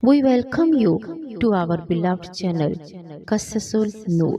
We welcome you to our beloved channel, Qasasul Noor.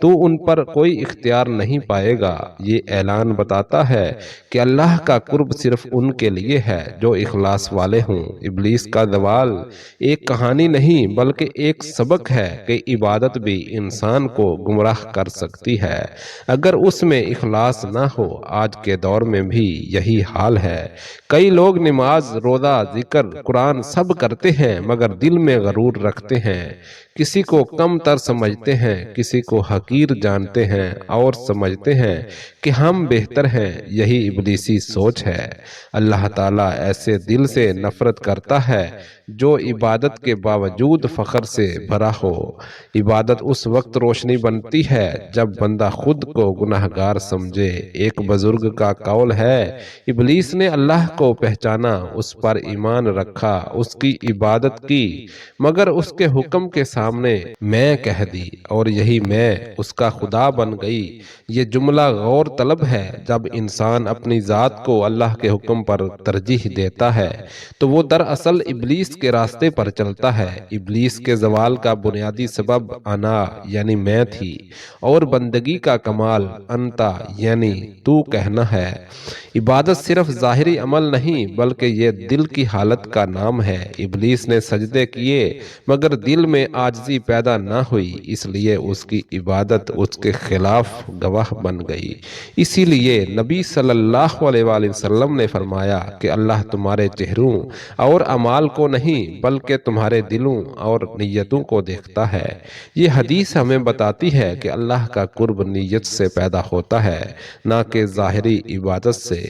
تو ان پر کوئی اختیار نہیں پائے گا۔ یہ اعلان بتاتا ہے کہ اللہ کا قرب صرف ان کے لیے ہے جو اخلاص والے ہوں۔ ابلیس کا زوال ایک کہانی نہیں بلکہ ایک سبق ہے کہ عبادت بھی انسان کو گمراہ کر سکتی ہے اگر اس میں اخلاص نہ ہو۔ آج کے دور میں بھی یہی حال ہے۔ کئی لوگ نماز، روزہ، ذکر، قرآن سب کرتے ہیں مگر دل میں غرور رکھتے ہیں، کسی کو کم تر سمجھتے ہیں، کسی کو حقیر جانتے ہیں اور سمجھتے ہیں کہ ہم بہتر ہیں۔ یہی ابلیسی سوچ ہے۔ اللہ تعالیٰ ایسے دل سے نفرت کرتا ہے جو عبادت کے باوجود فخر سے بھرا ہو۔ عبادت اس وقت روشنی بنتی ہے جب بندہ خود کو گناہگار سمجھے۔ ایک بزرگ کا قول ہے، ابلیس نے اللہ کو پہچانا، اس پر ایمان رکھا، اس کی عبادت کی، مگر اس کے حکم کے سامنے میں کہہ دی اور یہی میں اس کا خدا بن گئی۔ یہ جملہ غور طلب ہے۔ جب انسان اپنی ذات کو اللہ کے حکم پر ترجیح دیتا ہے تو وہ دراصل ابلیس کے راستے پر چلتا ہے۔ ابلیس کے زوال کا بنیادی سبب انا یعنی میں تھی اور بندگی کا کمال انتا یعنی تو کہنا ہے۔ عبادت صرف ظاہری عمل نہیں بلکہ یہ دل کی حالت کا نام ہے۔ ابلیس نے سجدے کیے مگر دل میں عاجزی پیدا نہ ہوئی، اس لیے اس کی عبادت اس کے خلاف گواہ بن گئی۔ اسی لیے نبی صلی اللہ علیہ وآلہ وسلم نے فرمایا کہ اللہ تمہارے چہروں اور اعمال کو نہیں بلکہ تمہارے دلوں اور نیتوں کو دیکھتا ہے۔ یہ حدیث ہمیں بتاتی ہے کہ اللہ کا قرب نیت سے پیدا ہوتا ہے نہ کہ ظاہری عبادت سے۔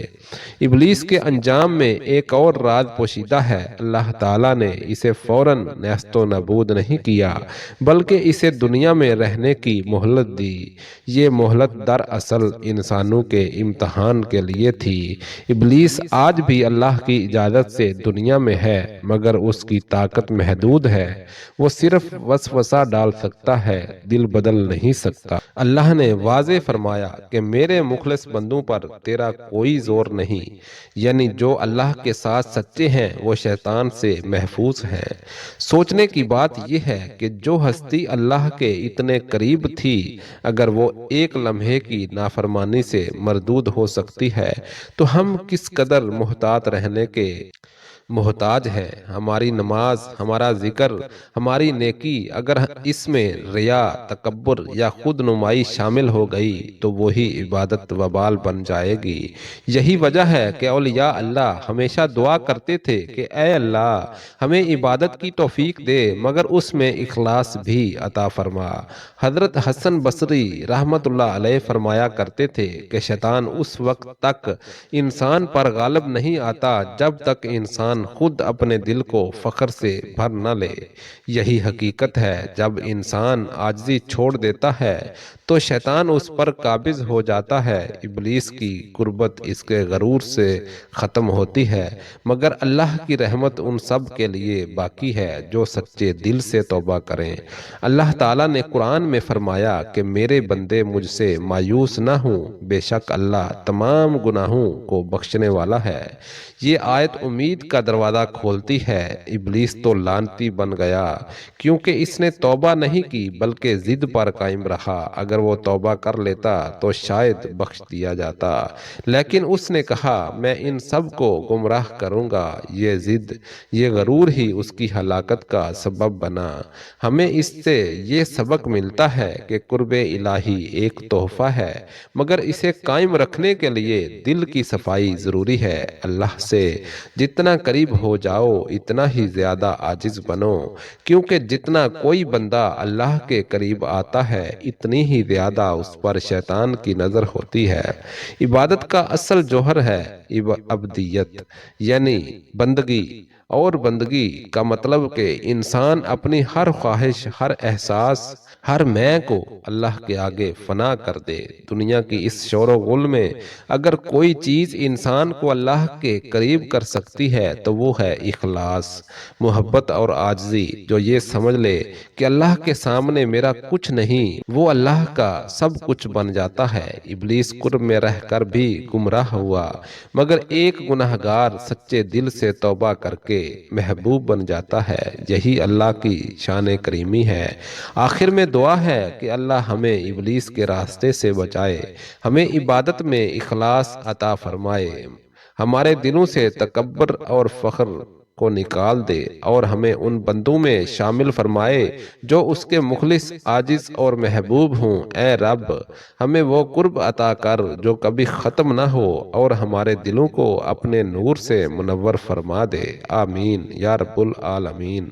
ابلیس کے انجام میں ایک اور راز پوشیدہ ہے۔ اللہ تعالیٰ نے اسے فوراً نیست و نابود نہیں کیا بلکہ اسے دنیا میں رہنے کی مہلت دی۔ یہ مہلت دراصل انسانوں کے امتحان کے لیے تھی۔ ابلیس آج بھی اللہ کی اجازت سے دنیا میں ہے مگر اس کی طاقت محدود ہے۔ وہ صرف وسوسہ ڈال سکتا ہے، دل بدل نہیں سکتا۔ اللہ نے واضح فرمایا کہ میرے مخلص بندوں پر تیرا کوئی زور نہیں، یعنی جو اللہ کے ساتھ سچے ہیں وہ شیطان سے محفوظ ہیں۔ سوچنے کی بات یہ ہے کہ جو ہستی اللہ کے اتنے قریب تھی اگر وہ ایک لمحے کی نافرمانی سے مردود ہو سکتی ہے تو ہم کس قدر محتاط رہنے کے محتاج ہے۔ ہماری نماز، ہمارا ذکر، ہماری نیکی اگر اس میں ریا، تکبر یا خود نمائی شامل ہو گئی تو وہی عبادت وبال بن جائے گی۔ یہی وجہ ہے کہ اولیاء اللہ ہمیشہ دعا کرتے تھے کہ اے اللہ ہمیں عبادت کی توفیق دے مگر اس میں اخلاص بھی عطا فرما۔ حضرت حسن بصری رحمت اللہ علیہ فرمایا کرتے تھے کہ شیطان اس وقت تک انسان پر غالب نہیں آتا جب تک انسان خود اپنے دل کو فخر سے بھر نہ لے۔ یہی حقیقت ہے، جب انسان عاجزی چھوڑ دیتا ہے تو شیطان اس پر قابض ہو جاتا ہے۔ ابلیس کی قربت اس کے غرور سے ختم ہوتی ہے مگر اللہ کی رحمت ان سب کے لیے باقی ہے جو سچے دل سے توبہ کریں۔ اللہ تعالیٰ نے قرآن میں فرمایا کہ میرے بندے مجھ سے مایوس نہ ہوں، بے شک اللہ تمام گناہوں کو بخشنے والا ہے۔ یہ آیت امید کا دروازہ کھولتی ہے۔ ابلیس تو لعنتی بن گیا کیونکہ اس نے توبہ نہیں کی بلکہ ضد پر قائم رہا۔ اگر وہ توبہ کر لیتا تو شاید بخش دیا جاتا، لیکن اس نے کہا میں ان سب کو گمراہ کروں گا۔ یہ ضد، یہ غرور ہی اس کی ہلاکت کا سبب بنا۔ ہمیں اس سے یہ سبق ملتا ہے کہ قرب الہی ایک تحفہ ہے مگر اسے قائم رکھنے کے لیے دل کی صفائی ضروری ہے۔ اللہ سے جتنا قریب ہو جاؤ اتنا ہی زیادہ عاجز بنو، کیونکہ جتنا کوئی بندہ اللہ کے قریب آتا ہے اتنی ہی زیادہ اس پر شیطان کی نظر ہوتی ہے۔ عبادت کا اصل جوہر ہے عبدیت یعنی بندگی، اور بندگی کا مطلب کہ انسان اپنی ہر خواہش، ہر احساس، ہر میں کو اللہ کے آگے فنا کر دے۔ دنیا کی اس شور و غل میں اگر کوئی چیز انسان کو اللہ کے قریب کر سکتی ہے تو وہ ہے اخلاص، محبت اور عاجزی۔ جو یہ سمجھ لے کہ اللہ کے سامنے میرا کچھ نہیں، وہ اللہ کا سب کچھ بن جاتا ہے۔ ابلیس قرب میں رہ کر بھی گمراہ ہوا مگر ایک گناہگار سچے دل سے توبہ کر کے کے محبوب بن جاتا ہے۔ یہی اللہ کی شان کریمی ہے۔ آخر میں دعا ہے کہ اللہ ہمیں ابلیس کے راستے سے بچائے، ہمیں عبادت میں اخلاص عطا فرمائے، ہمارے دلوں سے تکبر اور فخر کو نکال دے اور ہمیں ان بندوں میں شامل فرمائے جو اس کے مخلص، عاجز اور محبوب ہوں۔ اے رب، ہمیں وہ قرب عطا کر جو کبھی ختم نہ ہو اور ہمارے دلوں کو اپنے نور سے منور فرما دے۔ آمین یا رب العالمین۔